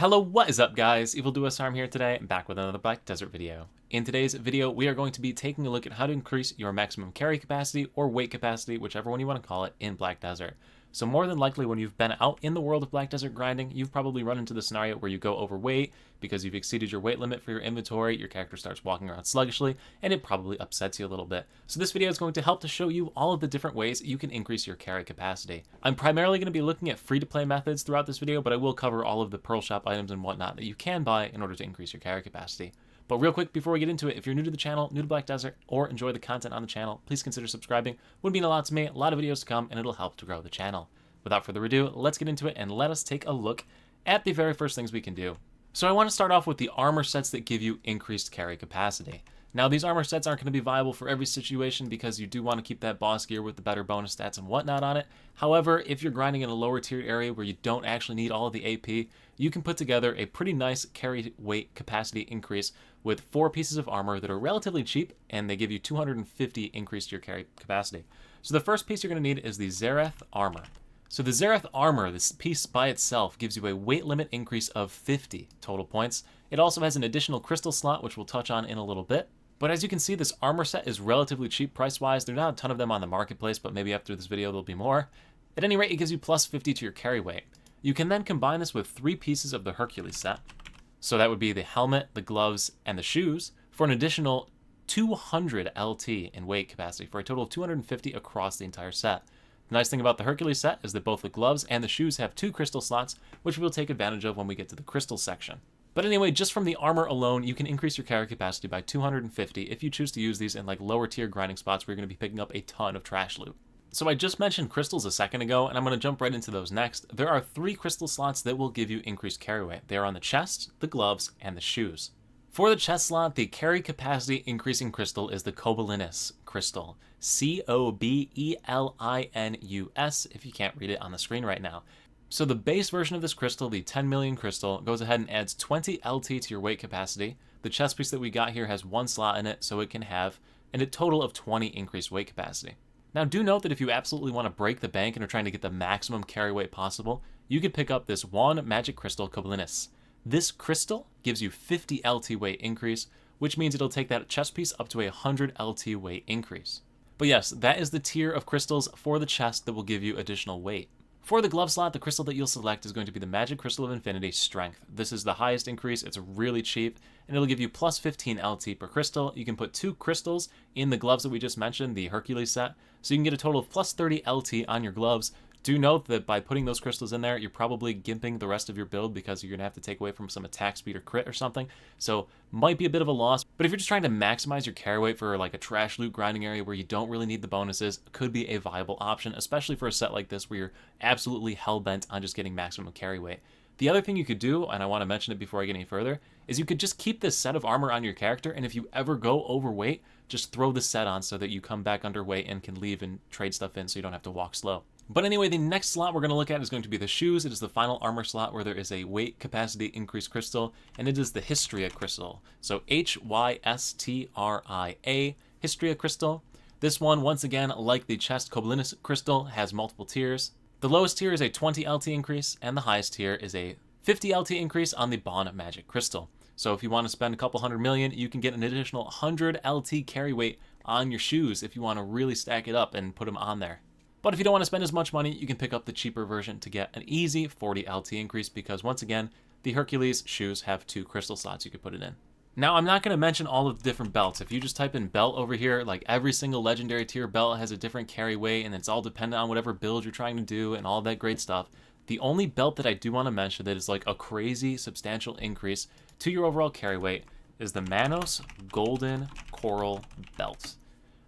Hello, what is up guys? Evildoer here today, back with another Black Desert video. In today's video, we are going to be taking a look at how to increase your maximum carry capacity or weight capacity, whichever one you want to call it, in Black Desert. So more than likely when you've been out in the world of Black Desert grinding, you've probably run into the scenario where you go overweight because you've exceeded your weight limit for your inventory, your character starts walking around sluggishly, and it probably upsets you a little bit. So this video is going to help to show you all of the different ways you can increase your carry capacity. I'm primarily going to be looking at free-to-play methods throughout this video, but I will cover all of the Pearl Shop items and whatnot that you can buy in order to increase your carry capacity. But real quick, before we get into it, if you're new to the channel, new to Black Desert, or enjoy the content on the channel, please consider subscribing. Would mean a lot to me, a lot of videos to come, and it'll help to grow the channel. Without further ado, let's get into it and let us take a look at the very first things we can do. So I want to start off with the armor sets that give you increased carry capacity. Now these armor sets aren't going to be viable for every situation because you do want to keep that boss gear with the better bonus stats and whatnot on it. However, if you're grinding in a lower tier area where you don't actually need all of the AP, you can put together a pretty nice carry weight capacity increase with 4 pieces of armor that are relatively cheap and they give you 250 increase to your carry capacity. So the first piece you're going to need is the Zareth armor. So the Zareth armor, this piece by itself, gives you a weight limit increase of 50 total points. It also has an additional crystal slot, which we'll touch on in a little bit. But as you can see, this armor set is relatively cheap price-wise. There are not a ton of them on the marketplace, but maybe after this video there'll be more. At any rate, it gives you plus 50 to your carry weight. You can then combine this with 3 pieces of the Hercules set. So that would be the helmet, the gloves, and the shoes for an additional 200 LT in weight capacity for a total of 250 across the entire set. The nice thing about the Hercules set is that both the gloves and the shoes have 2 crystal slots, which we'll take advantage of when we get to the crystal section. But anyway, just from the armor alone, you can increase your carry capacity by 250 if you choose to use these in like lower tier grinding spots where you're going to be picking up a ton of trash loot. So I just mentioned crystals a second ago, and I'm going to jump right into those next. There are 3 crystal slots that will give you increased carry weight. They are on the chest, the gloves, and the shoes. For the chest slot, the carry capacity increasing crystal is the Cobalinus crystal. Cobelinus, if you can't read it on the screen right now. So the base version of this crystal, the 10 million crystal, goes ahead and adds 20 LT to your weight capacity. The chest piece that we got here has 1 slot in it, so it can have a total of 20 increased weight capacity. Now do note that if you absolutely want to break the bank and are trying to get the maximum carry weight possible, you could pick up this 1 magic crystal Cobalinus. This crystal gives you 50 LT weight increase, which means it'll take that chest piece up to a 100 LT weight increase. But yes, that is the tier of crystals for the chest that will give you additional weight. For the glove slot, the crystal that you'll select is going to be the Magic Crystal of Infinity Strength. This is the highest increase, it's really cheap, and it'll give you plus 15 LT per crystal. You can put 2 crystals in the gloves that we just mentioned, the Hercules set, so you can get a total of plus 30 LT on your gloves. Do note that by putting those crystals in there, you're probably gimping the rest of your build because you're going to have to take away from some attack speed or crit or something. So might be a bit of a loss. But if you're just trying to maximize your carry weight for like a trash loot grinding area where you don't really need the bonuses, could be a viable option, especially for a set like this where you're absolutely hell-bent on just getting maximum carry weight. The other thing you could do, and I want to mention it before I get any further, is you could just keep this set of armor on your character, and if you ever go overweight, just throw the set on so that you come back underweight and can leave and trade stuff in so you don't have to walk slow. But anyway, the next slot we're going to look at is going to be the shoes. It is the final armor slot where there is a weight capacity increase crystal, and it is the Hystria crystal. So Hystria, Hystria crystal. This one, once again, like the chest Cobalinus crystal, has multiple tiers. The lowest tier is a 20 LT increase, and the highest tier is a 50 LT increase on the Bond Magic Crystal. So if you want to spend a couple $100 million, you can get an additional 100 LT carry weight on your shoes if you want to really stack it up and put them on there. But if you don't want to spend as much money, you can pick up the cheaper version to get an easy 40 LT increase because, once again, the Hercules shoes have 2 crystal slots you could put it in. Now, I'm not going to mention all of the different belts. If you just type in belt over here, like every single legendary tier belt has a different carry weight, and it's all dependent on whatever build you're trying to do and all that great stuff. The only belt that I do want to mention that is like a crazy substantial increase to your overall carry weight is the Manos Golden Coral Belt.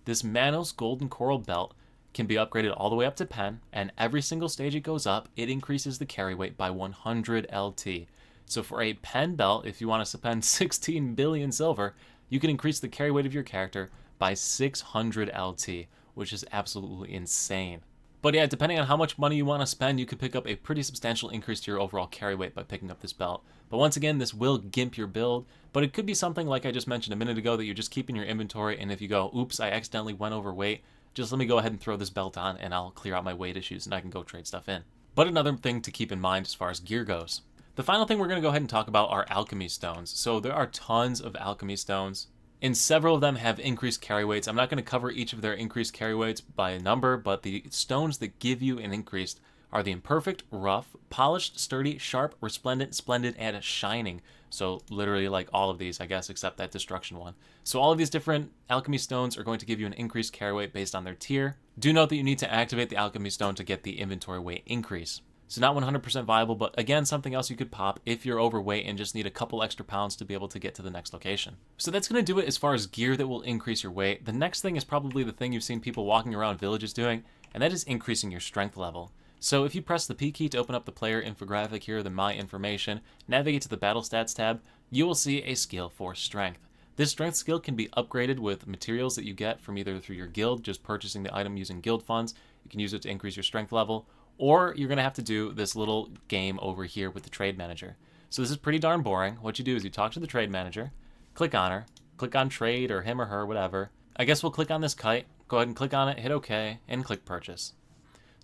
This Manos Golden Coral Belt can be upgraded all the way up to Pen, and every single stage it goes up, it increases the carry weight by 100 LT. So for a Pen belt, if you want to spend 16 billion silver, you can increase the carry weight of your character by 600 LT, which is absolutely insane. But yeah, depending on how much money you want to spend, you could pick up a pretty substantial increase to your overall carry weight by picking up this belt. But once again, this will gimp your build, but it could be something like I just mentioned a minute ago that you're just keeping your inventory, and if you go, oops, I accidentally went overweight, just let me go ahead and throw this belt on and I'll clear out my weight issues and I can go trade stuff in. But another thing to keep in mind as far as gear goes. The final thing we're going to go ahead and talk about are alchemy stones. So there are tons of alchemy stones, and several of them have increased carry weights. I'm not going to cover each of their increased carry weights by a number, but the stones that give you an increased are the imperfect, rough, polished, sturdy, sharp, resplendent, splendid, and shining. So literally like all of these, I guess, except that destruction one. So all of these different alchemy stones are going to give you an increased carry weight based on their tier. Do note that you need to activate the alchemy stone to get the inventory weight increase. So not 100% viable, but again, something else you could pop if you're overweight and just need a couple extra pounds to be able to get to the next location. So that's going to do it as far as gear that will increase your weight. The next thing is probably the thing you've seen people walking around villages doing, and that is increasing your strength level. So if you press the P key to open up the player infographic here, the My Information, navigate to the Battle Stats tab, you will see a skill for Strength. This Strength skill can be upgraded with materials that you get from either through your guild, just purchasing the item using guild funds. You can use it to increase your strength level, or you're going to have to do this little game over here with the trade manager. So this is pretty darn boring. What you do is you talk to the trade manager, click on her, click on trade or him or her, whatever. I guess we'll click on this kite, go ahead and click on it, hit OK, and click purchase.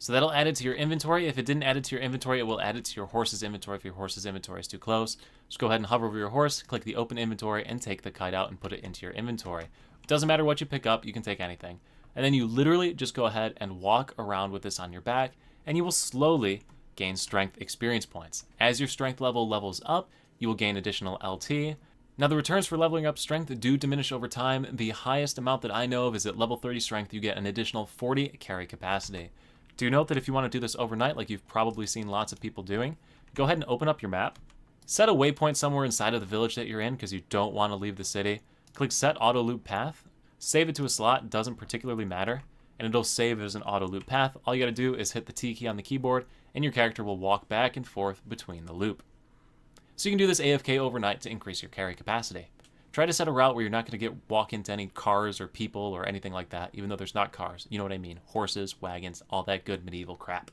So that'll add it to your inventory. If it didn't add it to your inventory, it will add it to your horse's inventory if your horse's inventory is too close. Just go ahead and hover over your horse, click the open inventory, and take the kite out and put it into your inventory. Doesn't matter what you pick up, you can take anything. And then you literally just go ahead and walk around with this on your back, and you will slowly gain strength experience points. As your strength level levels up, you will gain additional LT. Now the returns for leveling up strength do diminish over time. The highest amount that I know of is at level 30 strength, you get an additional 40 carry capacity. Do note that if you want to do this overnight, like you've probably seen lots of people doing, go ahead and open up your map, set a waypoint somewhere inside of the village that you're in because you don't want to leave the city, click set auto loop path, save it to a slot, doesn't particularly matter, and it'll save as an auto loop path. All you got to do is hit the T key on the keyboard, and your character will walk back and forth between the loop. So you can do this AFK overnight to increase your carry capacity. Try to set a route where you're not going to walk into any cars or people or anything like that, even though there's not cars. You know what I mean? Horses, wagons, all that good medieval crap.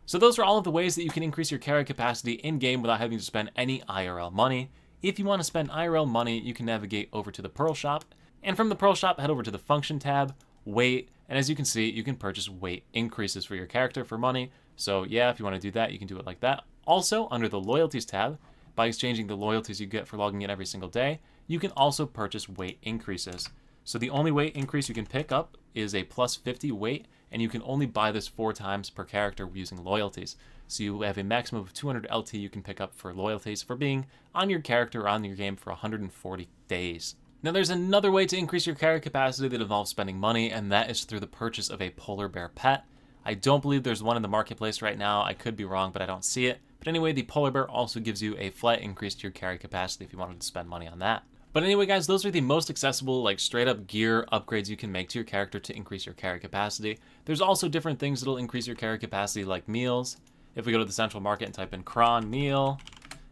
So those are all of the ways that you can increase your carry capacity in-game without having to spend any IRL money. If you want to spend IRL money, you can navigate over to the Pearl Shop, and from the Pearl Shop, head over to the Function tab, Weight, and as you can see, you can purchase weight increases for your character for money. So yeah, if you want to do that, you can do it like that. Also, under the Loyalties tab, by exchanging the loyalties you get for logging in every single day, you can also purchase weight increases. So the only weight increase you can pick up is a plus 50 weight, and you can only buy this 4 times per character using loyalties. So you have a maximum of 200 LT you can pick up for loyalties for being on your character or on your game for 140 days. Now there's another way to increase your carry capacity that involves spending money, and that is through the purchase of a polar bear pet. I don't believe there's one in the marketplace right now. I could be wrong, but I don't see it. But anyway, the polar bear also gives you a flat increase to your carry capacity if you wanted to spend money on that. But anyway, guys, those are the most accessible, like straight up gear upgrades you can make to your character to increase your carry capacity. There's also different things that'll increase your carry capacity, like meals. If we go to the central market and type in cron meal,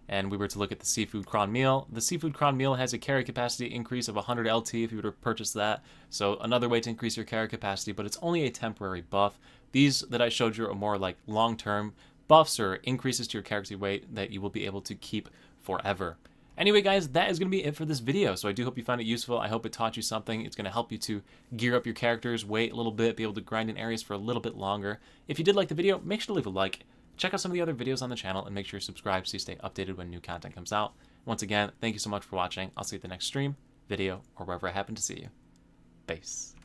and we were to look at the seafood cron meal, the seafood cron meal has a carry capacity increase of 100 LT if you were to purchase that. So another way to increase your carry capacity, but it's only a temporary buff. These that I showed you are more like long-term buffs or increases to your character weight that you will be able to keep forever. Anyway, guys, that is going to be it for this video. So I do hope you found it useful. I hope it taught you something. It's going to help you to gear up your characters, wait a little bit, be able to grind in areas for a little bit longer. If you did like the video, make sure to leave a like. Check out some of the other videos on the channel and make sure you subscribe so you stay updated when new content comes out. Once again, thank you so much for watching. I'll see you at the next stream, video, or wherever I happen to see you. Peace.